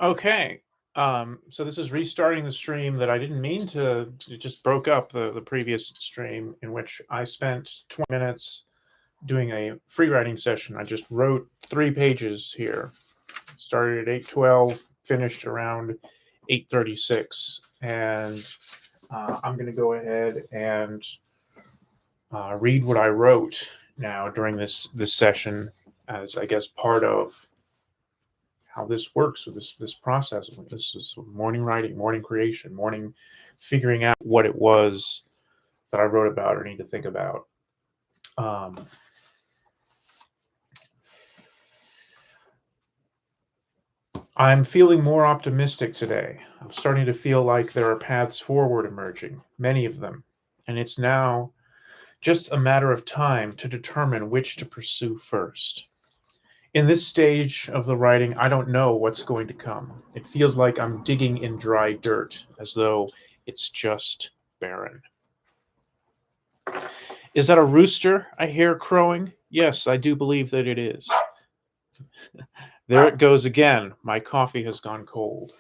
Okay. So this is restarting the stream that I didn't mean to. It just broke up the previous stream in which I spent 20 minutes doing a free writing session. I just wrote 3 pages here. Started at 8:12, finished around 8:36, and I'm going to go ahead and read what I wrote now during this session, as I guess part of how this works with this process. This is morning writing, morning creation, morning figuring out what it was that I wrote about or need to think about. Um, I'm feeling more optimistic today. I'm starting to feel like there are paths forward emerging, many of them, and it's now just a matter of time to determine which to pursue first. In this stage of the writing, I don't know what's going to come. It feels like I'm digging in dry dirt, as though it's just barren. Is that a rooster I hear crowing? Yes, I do believe that it is. There it goes again. My coffee has gone cold.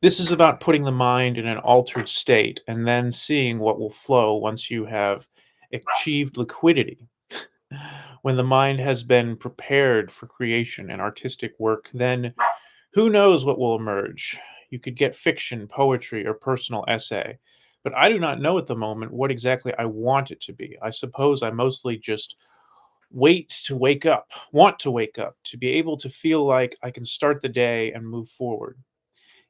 This is about putting the mind in an altered state and then seeing what will flow once you have achieved liquidity. When the mind has been prepared for creation and artistic work, then who knows what will emerge? You could get fiction, poetry, or personal essay. But I do not know at the moment what exactly I want it to be. I suppose I mostly just want to wake up, to be able to feel like I can start the day and move forward.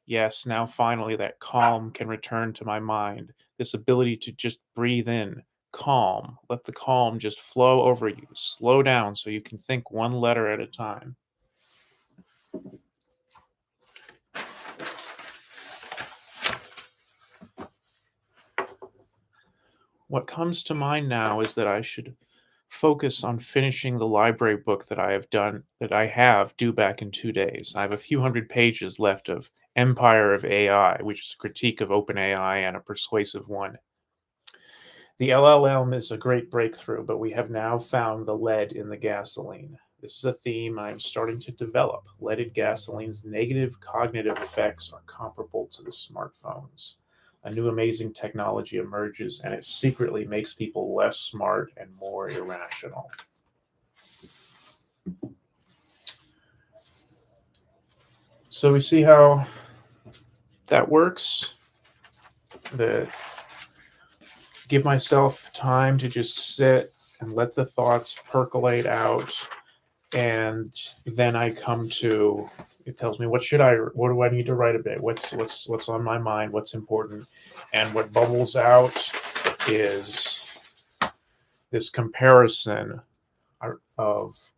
Yes, now finally that calm can return to my mind. This ability to just breathe in, calm, let the calm just flow over you. Slow down so you can think one letter at a time. What comes to mind now is that I should focus on finishing the library book that I have due back in 2 days. I have a few hundred pages left of Empire of AI, which is a critique of OpenAI and a persuasive one. The LLM is a great breakthrough, but we have now found the lead in the gasoline. This is a theme I'm starting to develop. Leaded gasoline's negative cognitive effects are comparable to the smartphones. A new amazing technology emerges, and it secretly makes people less smart and more irrational. So we see how that works. The give myself time to just sit and let the thoughts percolate out, and then I come to it tells me what do I need to write about, what's on my mind, what's important, and what bubbles out is this comparison of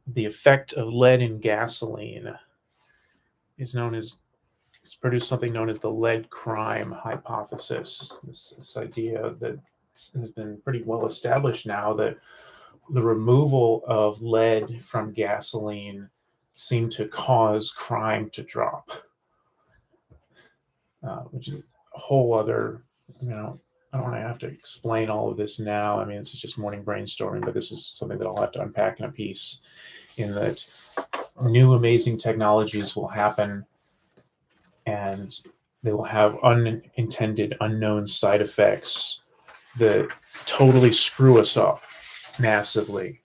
the effect of lead in gasoline is known as it's produced something known as the lead crime hypothesis. This idea that has been pretty well established now that the removal of lead from gasoline seemed to cause crime to drop, which is a whole other, I don't want to have to explain all of this now. I mean, this is just morning brainstorming, but this is something that I'll have to unpack in a piece, in that new amazing technologies will happen and they will have unintended, unknown side effects that totally screw us up massively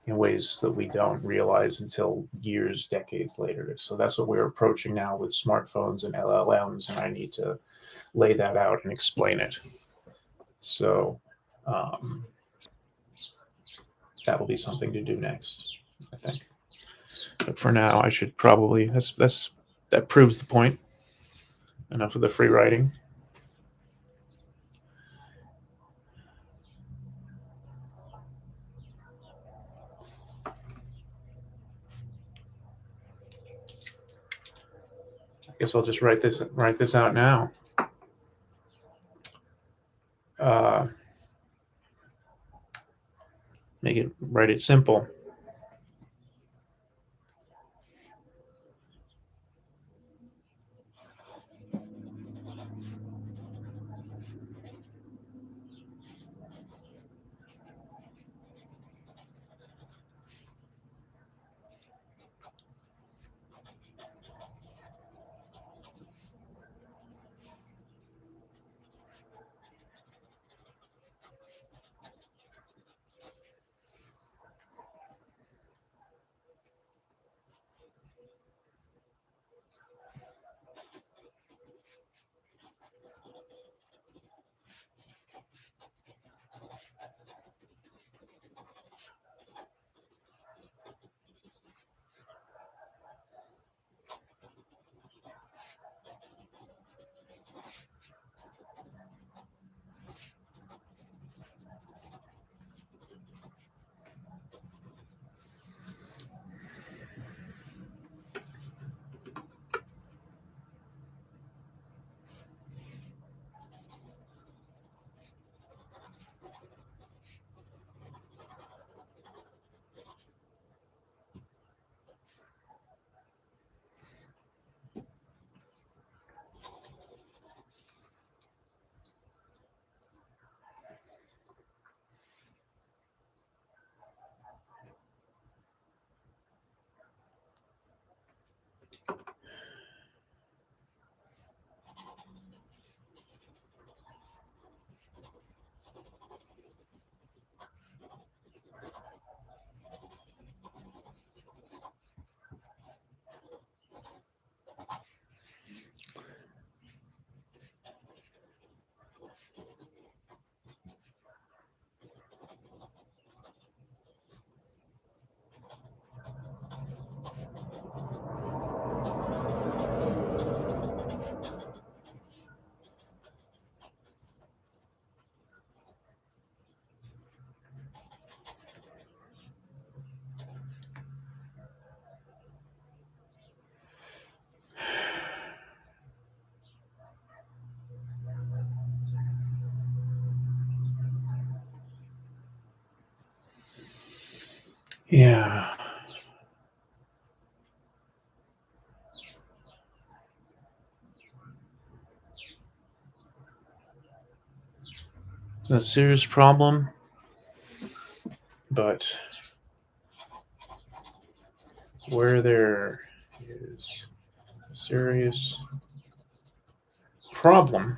in ways that we don't realize until years, decades later. So that's what we're approaching now with smartphones and LLMs, and I need to lay that out and explain it. So that will be something to do next, I think. But for now, I should probably that proves the point. Enough of the free writing. I guess I'll just write this out now. Write it simple. Yeah. It's a serious problem, but where there is a serious problem,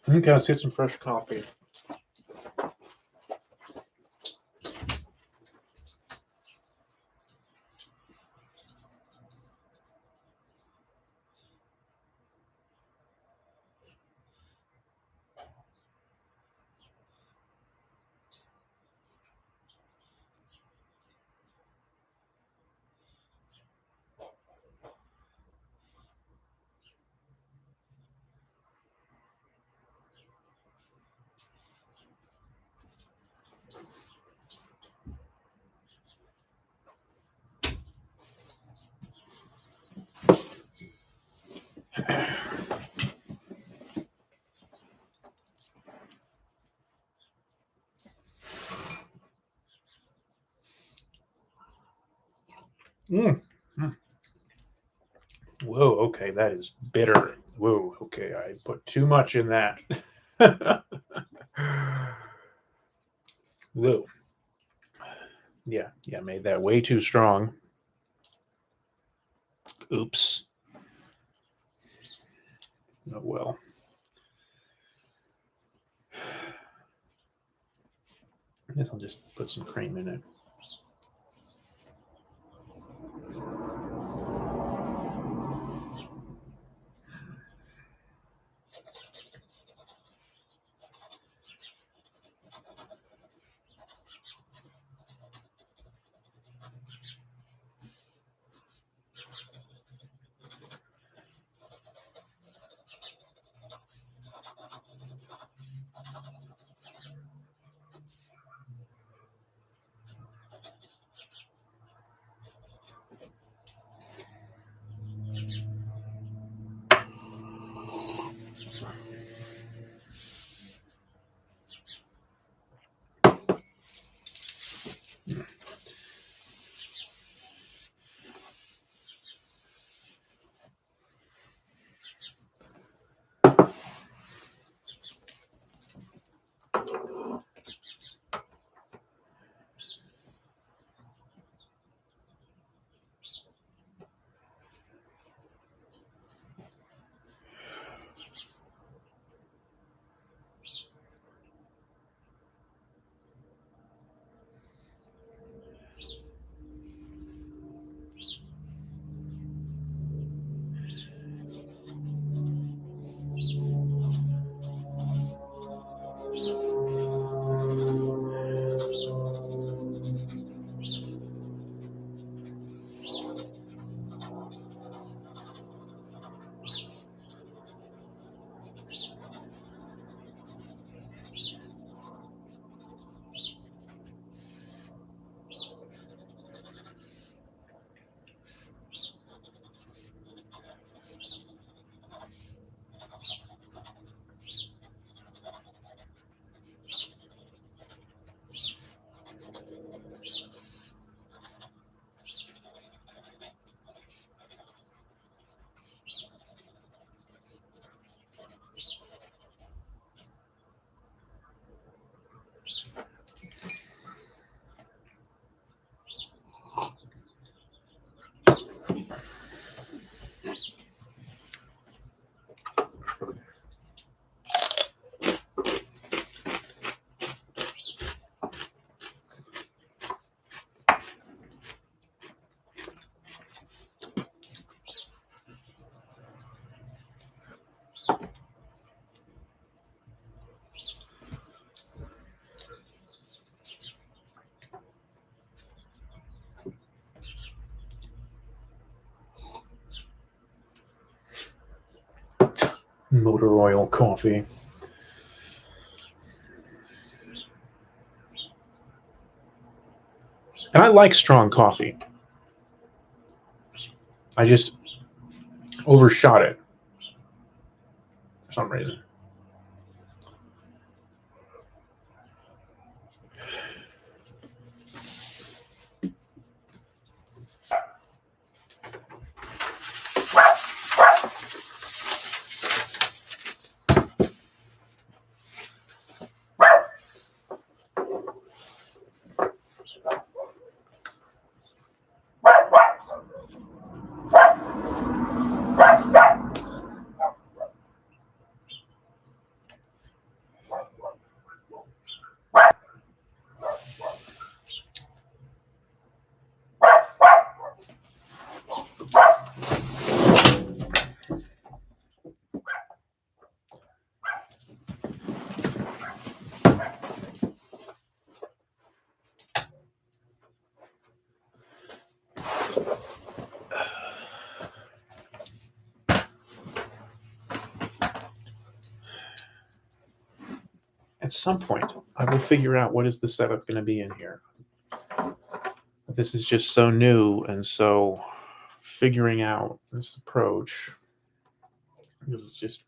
Okay, let's get some fresh coffee. Mm. Mm. Whoa, okay, that is bitter. Whoa, okay, I put too much in that. Whoa. Yeah, made that way too strong. Oops. Oh well. I guess I'll just put some cream in it. Motor oil coffee. And I like strong coffee. I just overshot it for some reason. At some point, I will figure out what is the setup going to be in here. This is just so new, and so figuring out this approach is just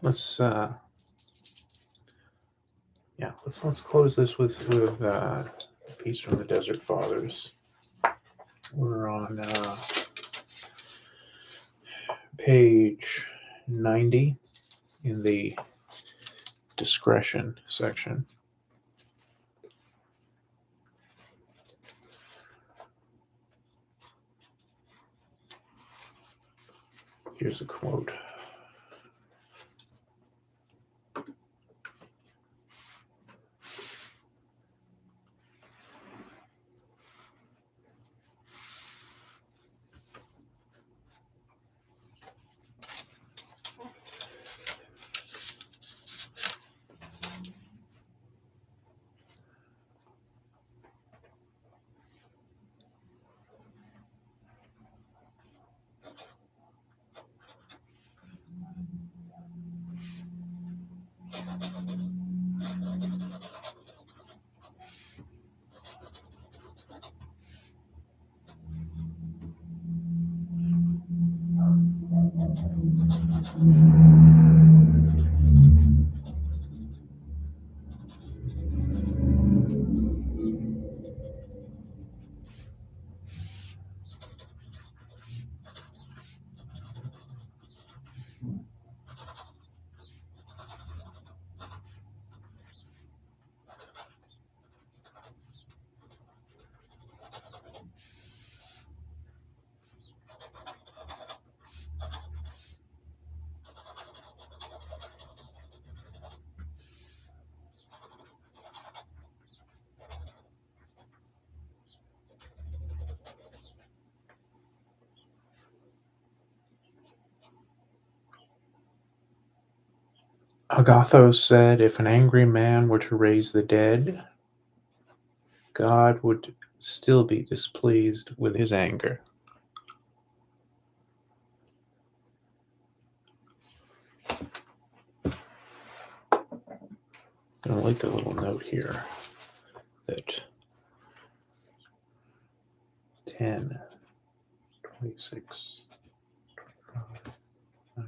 let's let's close this with a piece from the Desert Fathers. We're on page 90 in the discretion section. Here's a quote. Agathos said, if an angry man were to raise the dead, God would still be displeased with his anger. I'm going to make a little note here that 10, 26, 25, 9,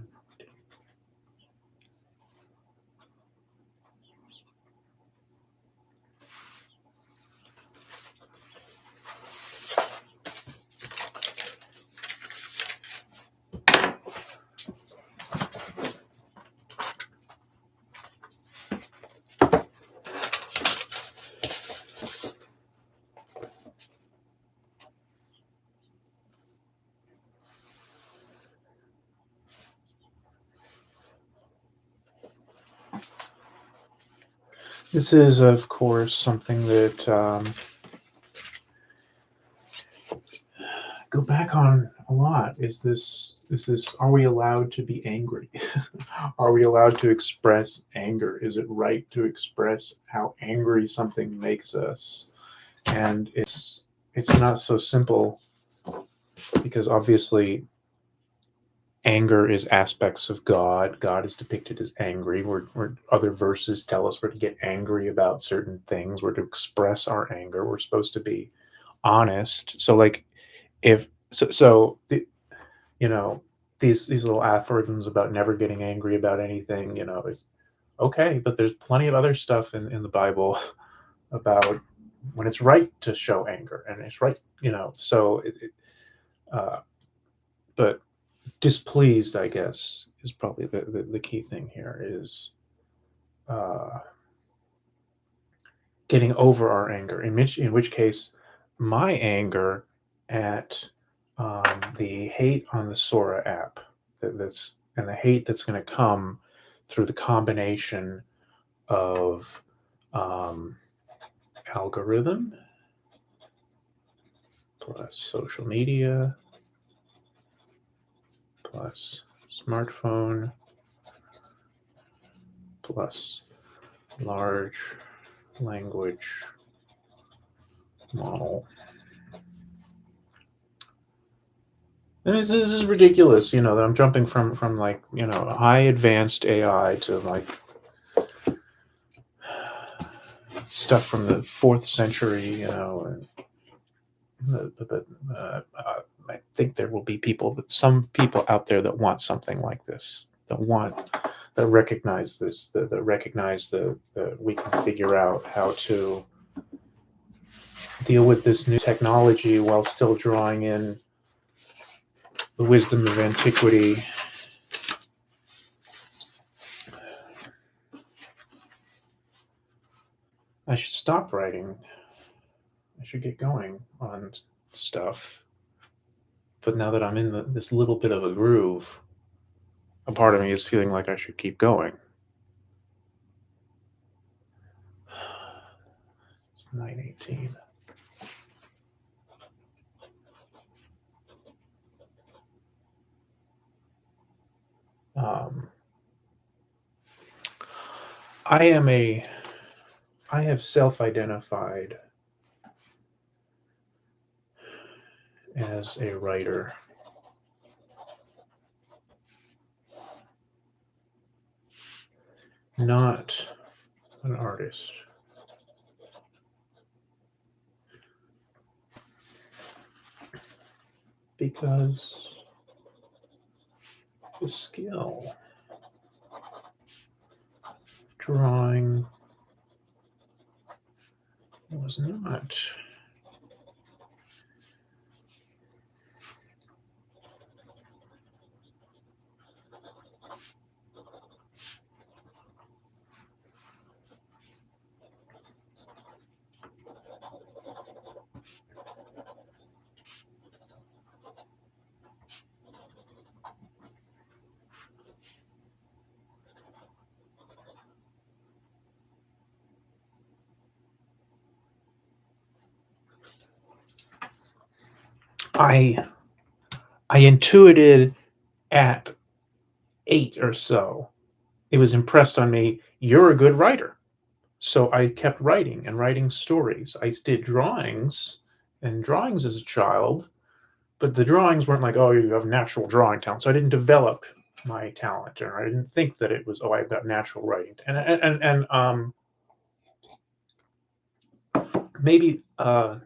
This is, of course, something that go back on a lot. Is this? Are we allowed to be angry? Are we allowed to express anger? Is it right to express how angry something makes us? And it's not so simple, because obviously anger is aspects of God. God is depicted as angry. Where other verses tell us we're to get angry about certain things. We're to express our anger. We're supposed to be honest. So like if the, these little aphorisms about never getting angry about anything, is okay, but there's plenty of other stuff in the Bible about when it's right to show anger, and it's right, uh, but displeased, I guess, is probably the key thing here, is uh, getting over our anger. In which case, my anger at the hate on the Sora app, and the hate that's going to come through the combination of um, algorithm plus social media plus smartphone plus large language model. And this is ridiculous, that I'm jumping from like, high advanced AI to like stuff from the 4th century, but I think there will be some people out there that want something like this, that want that recognize this, that recognize that we can figure out how to deal with this new technology while still drawing in the wisdom of antiquity. I should stop writing. I should get going on stuff. But now that I'm in this little bit of a groove, a part of me is feeling like I should keep going. It's 9:18. I have self-identified as a writer. Not an artist. Because the skill of drawing was not I intuited at 8 or so. It was impressed on me, you're a good writer. So I kept writing and writing stories. I did drawings as a child, but the drawings weren't like, oh, you have natural drawing talent. So I didn't develop my talent, or I didn't think that it was, oh, I've got natural writing. And maybe I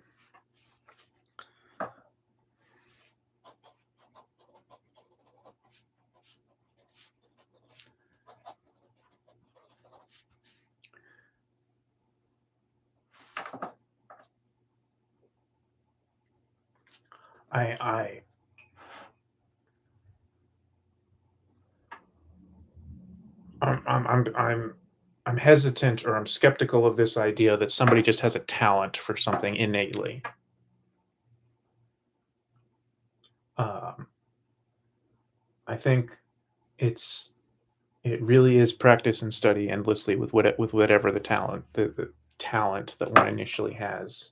I'm hesitant, or I'm skeptical of this idea that somebody just has a talent for something innately. I think it really is practice and study endlessly with whatever the talent that one initially has.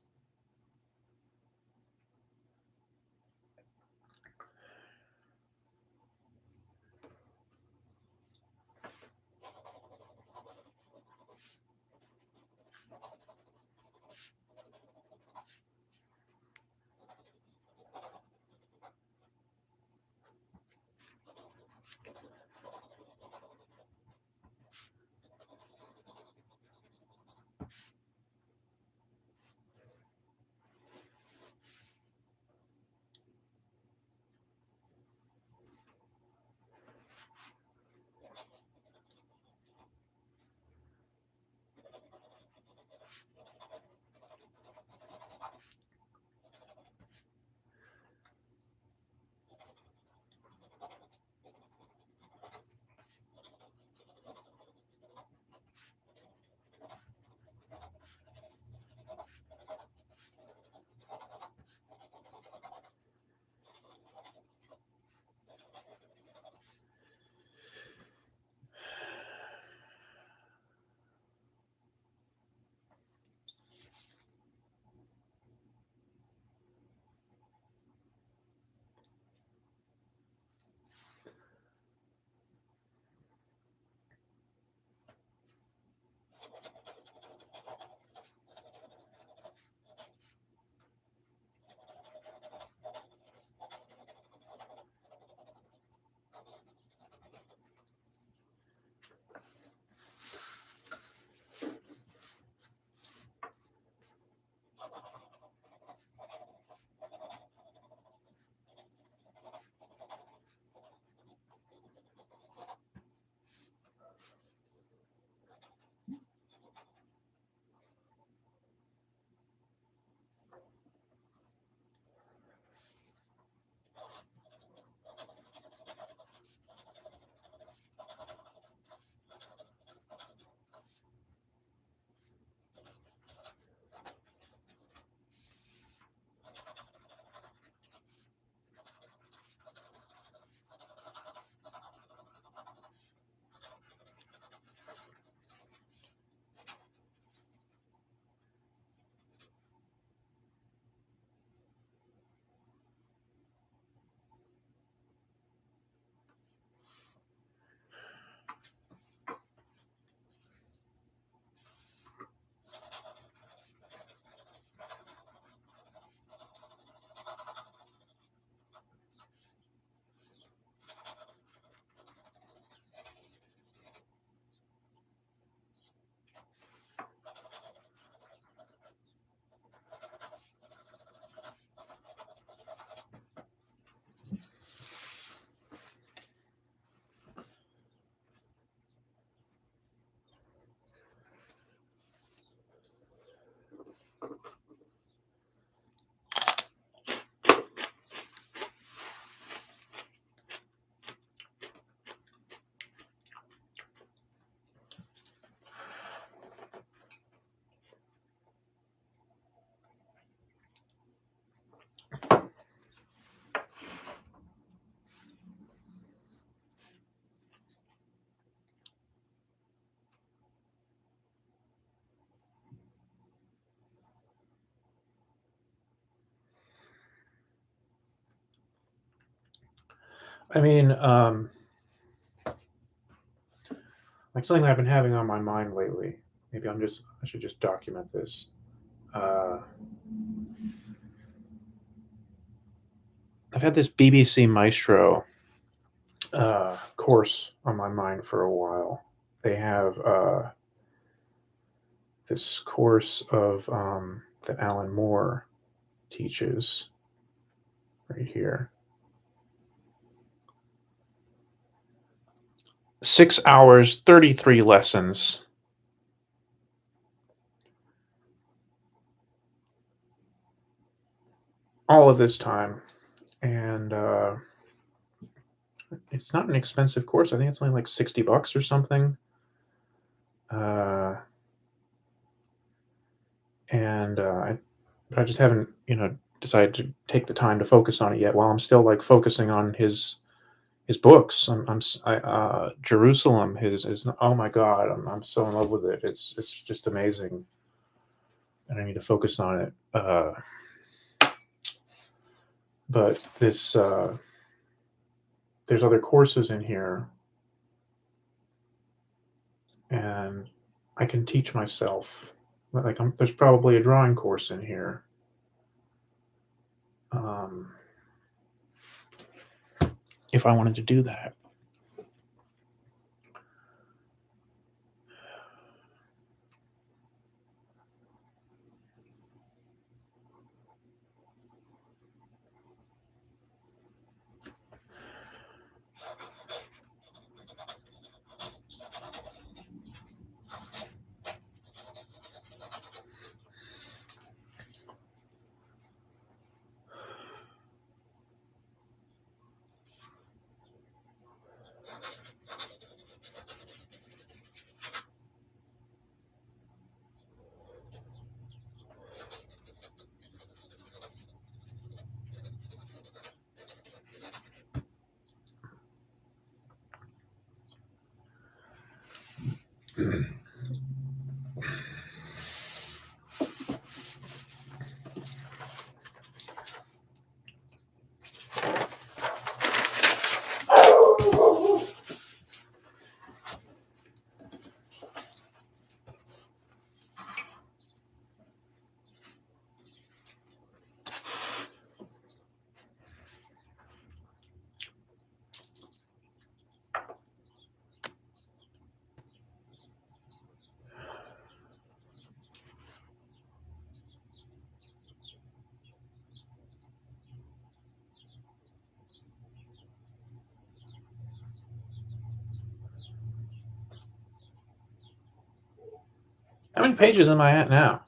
I mean, like something that I've been having on my mind lately. Maybe I should just document this. Uh, I've had this BBC Maestro course on my mind for a while. They have this course of that Alan Moore teaches right here. 6 hours, 33 lessons. All of this time. And it's not an expensive course. I think it's only like $60 or something. But I just haven't, decided to take the time to focus on it yet. While I'm still like focusing on his books. Jerusalem. His oh my God, I'm so in love with it. It's just amazing, and I need to focus on it. But there's other courses in here, and I can teach myself. Like there's probably a drawing course in here. If I wanted to do that. How many pages am I at now?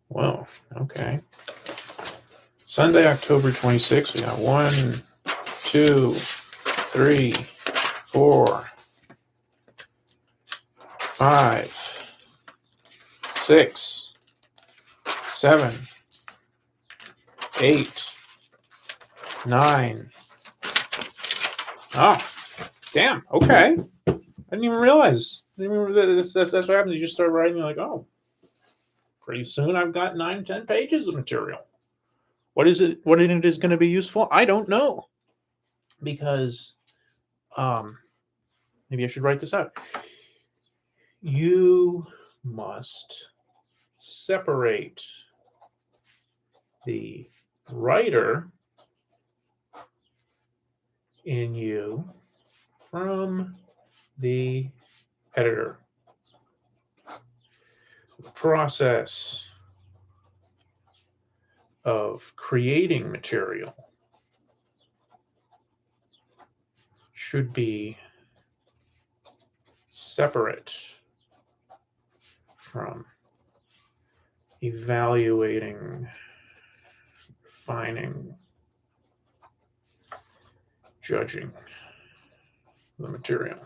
Whoa, okay. Sunday, October 26th, we got 1, 2, 3, 4, 5, 6, 7, 8, 9. Oh, damn, okay. I didn't even realize. That's what happens. You just start writing, you're like, oh, pretty soon I've got 9, 10 pages of material. What in it is going to be useful? I don't know. Because maybe I should write this out. You must separate the writer in you from the editor. The process of creating material should be separate from evaluating, refining, judging the material.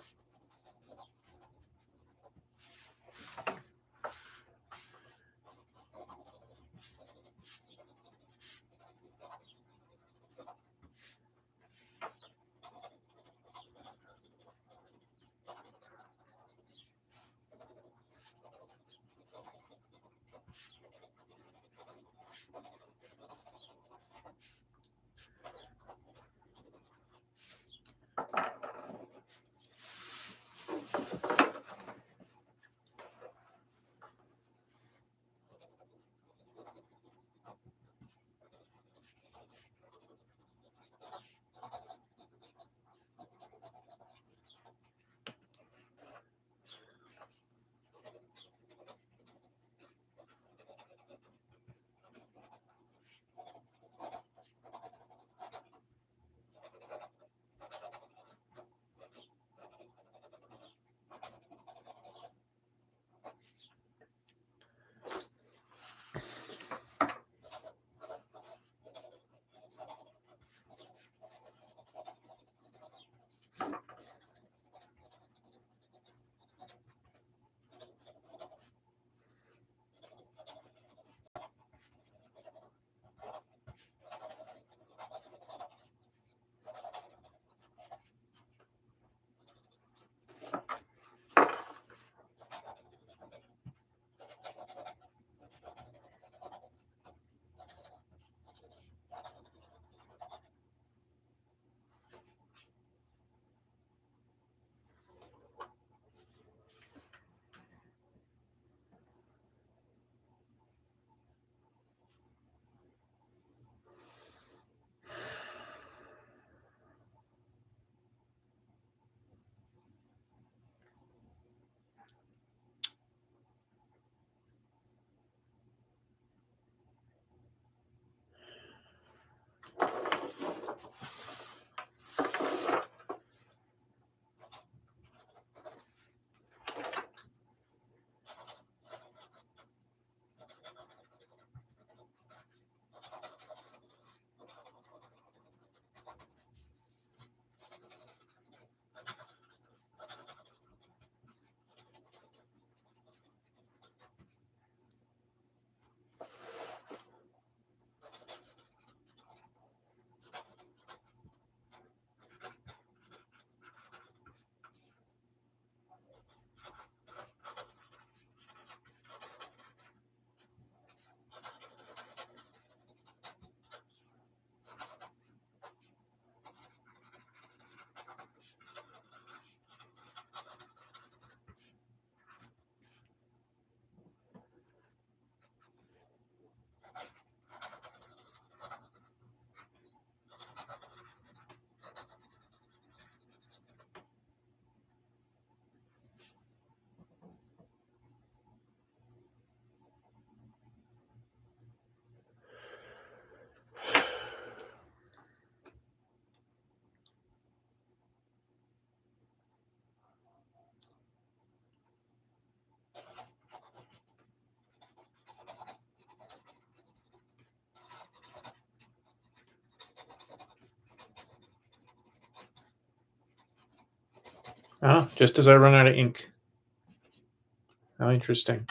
Ah, just as I run out of ink. How interesting.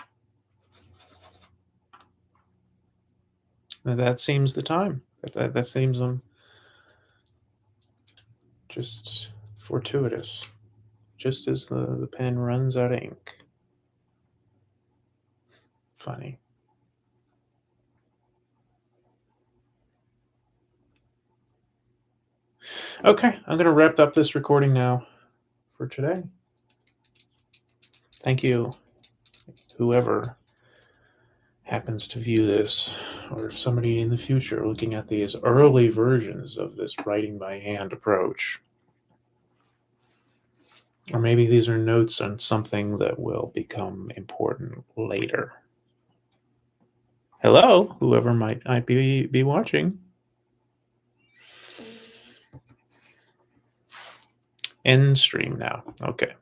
That seems the time. That seems just fortuitous. Just as the pen runs out of ink. Funny. Okay, I'm going to wrap up this recording now for today. Thank you, whoever happens to view this, or somebody in the future looking at these early versions of this writing by hand approach. Or maybe these are notes on something that will become important later. Hello, whoever might be watching. End stream now. Okay.